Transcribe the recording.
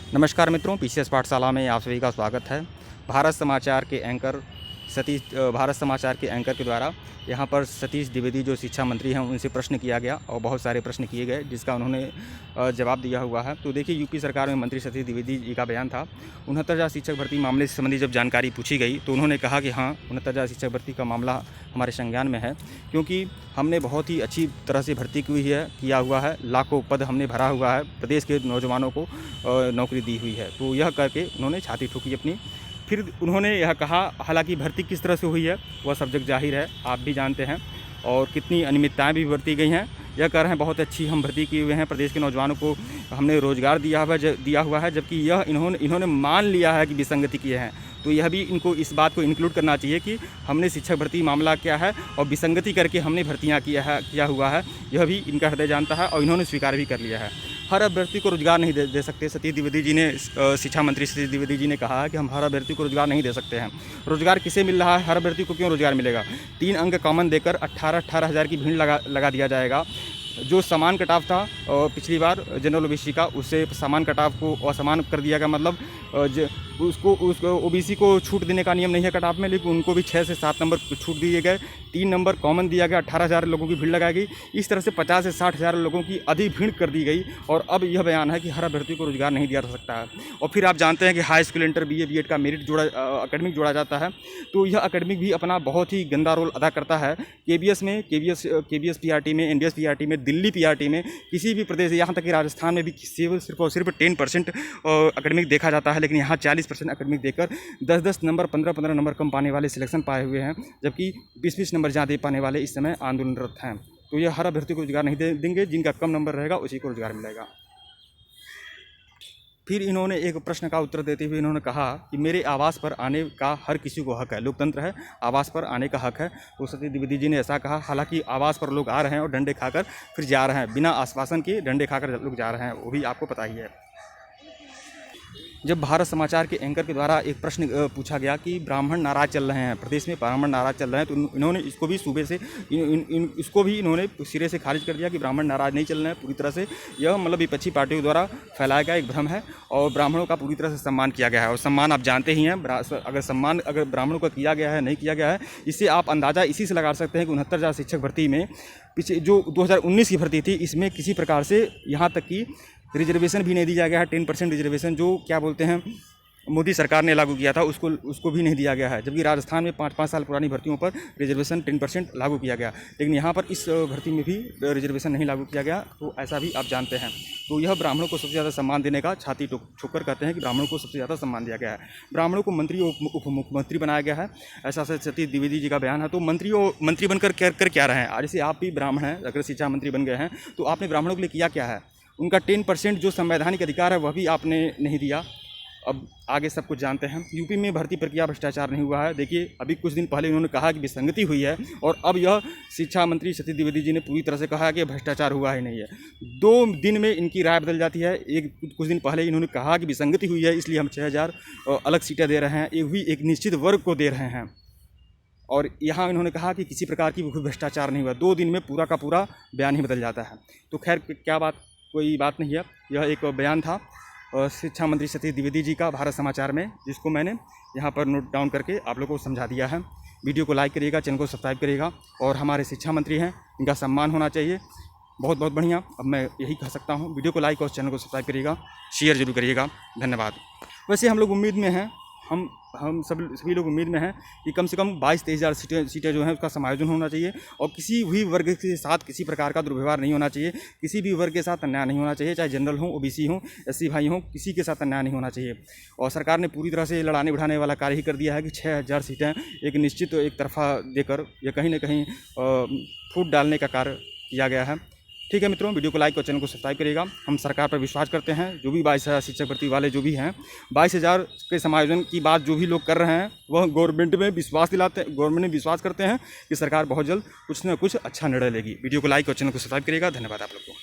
नमस्कार मित्रों, पीसीएस पाठशाला में आप सभी का स्वागत है। भारत समाचार के एंकर के द्वारा यहाँ पर सतीश द्विवेदी जो शिक्षा मंत्री हैं उनसे प्रश्न किया गया और बहुत सारे प्रश्न किए गए जिसका उन्होंने जवाब दिया हुआ है। तो देखिए, यूपी सरकार में मंत्री सतीश द्विवेदी जी का बयान था। 69,000 शिक्षक भर्ती मामले से संबंधी जब जानकारी पूछी गई तो उन्होंने कहा कि हाँ, 69,000 शिक्षक भर्ती का मामला हमारे संज्ञान में है, क्योंकि हमने बहुत ही अच्छी तरह से भर्ती किया हुआ है। लाखों पद हमने भरा हुआ है, प्रदेश के नौजवानों को नौकरी दी हुई है। तो यह करके उन्होंने छाती ठोकी अपनी। फिर उन्होंने यह कहा, हालांकि भर्ती किस तरह से हुई है वह सब जग जाहिर है, आप भी जानते हैं, और कितनी अनियमितताएँ भी बरती गई हैं। यह कह रहे हैं बहुत अच्छी हम भर्ती किए हुए हैं, प्रदेश के नौजवानों को हमने रोज़गार दिया हुआ है, जबकि यह इन्होंने मान लिया है कि विसंगति किए हैं। तो यह भी इनको इस बात को इंक्लूड करना चाहिए कि हमने शिक्षक भर्ती मामला क्या है और विसंगति करके हमने भर्तियाँ किया हुआ है, यह भी इनका हृदय जानता है और इन्होंने स्वीकार भी कर लिया है। हर अभ्यर्थी को रोजगार नहीं दे सकते। सतीश द्विवेदी जी ने, शिक्षा मंत्री सतीश द्विवेदी जी ने कहा है कि हम हर अभ्यर्थी को रोजगार नहीं दे सकते हैं। रोजगार किसे मिल रहा है, हर अभ्यर्थी को क्यों रोजगार मिलेगा? 3 अंक कॉमन देकर 18 हज़ार की भीड़ लगा दिया जाएगा। जो समान कटाव था पिछली बार जनरल ओबीसी का, उससे समान कटाव को असमान कर दिया गया। मतलब उसको ओबीसी को छूट देने का नियम नहीं है कटाव में, लेकिन उनको भी 6 से 7 नंबर छूट दिए गए। 3 नंबर कॉमन दिया गया, 18,000 लोगों की भीड़ लगाई गई। इस तरह से 50 से 60,000 लोगों की अधिक भीड़ कर दी गई। और अब यह बयान है कि हर अभ्यर्थी को रोजगार नहीं दिया जा सकता है। और फिर आप जानते हैं कि high school, inter, BA, BEd का मेरिट अकेडमिक जोड़ा जाता है। तो यह अकेडमिक भी अपना बहुत ही गंदा रोल अदा करता है। केबीएस पीआरटी में, एनडीएस पीआरटी में, दिल्ली पीआरटी में, किसी भी प्रदेश, यहाँ तक कि राजस्थान में भी सिर्फ और सिर्फ 10% अकेडमिक देखा जाता है, लेकिन यहाँ 40% अकेडमिक देकर 10-10 नंबर, 15-15 नंबर कम पाने वाले सिलेक्शन पाए हुए हैं, जबकि 20-20 नंबर ज़्यादा पाने वाले इस समय आंदोलनरत हैं। तो ये हर अभ्यर्थी को रोजगार नहीं देंगे, जिनका कम नंबर रहेगा उसी को रोजगार मिलेगा। फिर इन्होंने एक प्रश्न का उत्तर देते हुए इन्होंने कहा कि मेरे आवास पर आने का हर किसी को हक है, लोकतंत्र है, आवास पर आने का हक है। तो सतीश द्विवेदी जी ने ऐसा कहा। हालांकि आवास पर लोग आ रहे हैं और डंडे खाकर फिर जा रहे हैं, बिना आश्वासन के डंडे खाकर लोग जा रहे हैं, वो भी आपको पता ही है। जब भारत समाचार के एंकर के द्वारा एक प्रश्न पूछा गया कि ब्राह्मण नाराज चल रहे हैं, प्रदेश में ब्राह्मण नाराज चल रहे हैं, तो इन्होंने इसको भी सूबे से इसको भी इन्होंने सिरे से खारिज कर दिया कि ब्राह्मण नाराज नहीं चल रहे हैं। पूरी तरह से यह मतलब विपक्षी पार्टियों द्वारा फैलाया गया एक भ्रम है और ब्राह्मणों का पूरी तरह से सम्मान किया गया है। और सम्मान आप जानते ही हैं, अगर ब्राह्मणों का किया गया है, नहीं किया गया है, इससे आप अंदाज़ा इसी से लगा सकते हैं कि 69,000 शिक्षक भर्ती में पीछे जो 2019 की भर्ती थी, इसमें किसी प्रकार से यहाँ तक कि रिजर्वेशन भी नहीं दिया गया है। 10% रिजर्वेशन जो क्या बोलते हैं मोदी सरकार ने लागू किया था, उसको भी नहीं दिया गया है। जबकि राजस्थान में 5-5 साल पुरानी भर्तियों पर रिजर्वेशन 10% लागू किया गया, लेकिन यहाँ पर इस भर्ती में भी रिजर्वेशन नहीं लागू किया गया। तो ऐसा भी आप जानते हैं। तो यह ब्राह्मणों को सबसे ज़्यादा सम्मान देने का छाती ठोकर कहते हैं कि ब्राह्मणों को सबसे ज़्यादा सम्मान दिया गया है। ब्राह्मणों को मंत्री और उप मुख्यमंत्री बनाया गया है, ऐसा सतीश द्विवेदी जी का बयान है। तो मंत्री बनकर कर क्या रहे हैं? जैसे आप भी ब्राह्मण हैं, अगर शिक्षा मंत्री बन गए हैं तो आपने ब्राह्मणों के लिए किया क्या है? उनका 10% जो संवैधानिक अधिकार है वह भी आपने नहीं दिया। अब आगे सब कुछ जानते हैं। यूपी में भर्ती प्रक्रिया भ्रष्टाचार नहीं हुआ है। देखिए, अभी कुछ दिन पहले उन्होंने कहा कि विसंगति हुई है, और अब यह शिक्षा मंत्री सतीश द्विवेदी जी ने पूरी तरह से कहा कि भ्रष्टाचार हुआ ही नहीं है। 2 दिन में इनकी राय बदल जाती है। कुछ दिन पहले इन्होंने कहा कि विसंगति हुई है, इसलिए हम 6,000 अलग सीटें दे रहे हैं, ये भी एक निश्चित वर्ग को दे रहे हैं। और यहाँ इन्होंने कहा कि किसी प्रकार की भ्रष्टाचार नहीं हुआ। 2 दिन में पूरा का पूरा बयान ही बदल जाता है। तो खैर, क्या बात, कोई बात नहीं है। यह एक बयान था शिक्षा मंत्री सतीश द्विवेदी जी का भारत समाचार में, जिसको मैंने यहाँ पर नोट डाउन करके आप लोगों को समझा दिया है। वीडियो को लाइक करिएगा, चैनल को सब्सक्राइब करिएगा, और हमारे शिक्षा मंत्री हैं, इनका सम्मान होना चाहिए। बहुत बहुत बढ़िया। अब मैं यही कह सकता हूँ, वीडियो को लाइक और चैनल को सब्सक्राइब करिएगा, शेयर जरूर करिएगा। धन्यवाद। वैसे हम लोग उम्मीद में हैं, हम सभी लोग उम्मीद में हैं कि कम से कम 22-23 हज़ार सीटें जो हैं उसका समायोजन होना चाहिए, और किसी भी वर्ग के साथ किसी प्रकार का दुर्व्यवहार नहीं होना चाहिए, किसी भी वर्ग के साथ अन्याय नहीं होना चाहिए, चाहे जनरल हो, ओबीसी हो, एससी भाई हो, किसी के साथ अन्याय नहीं होना चाहिए। और सरकार ने पूरी तरह से लड़ाने बढ़ाने वाला कार्य ही कर दिया है कि 6,000 सीटें एक निश्चित एक तरफा देकर यह कहीं ना कहीं फूट डालने का कार्य किया गया है। ठीक है मित्रों, वीडियो को लाइक और चैनल को सब्सक्राइब करिएगा। हम सरकार पर विश्वास करते हैं। जो भी 22,000 शिक्षक भर्ती वाले जो भी हैं, 22,000 के समायोजन की बात जो भी लोग कर रहे हैं, वह गवर्नमेंट में विश्वास करते हैं कि सरकार बहुत जल्द कुछ न कुछ अच्छा निर्णय लेगी। वीडियो को लाइक और चैनल को सब्सक्राइब करिएगा। धन्यवाद आप लोग को।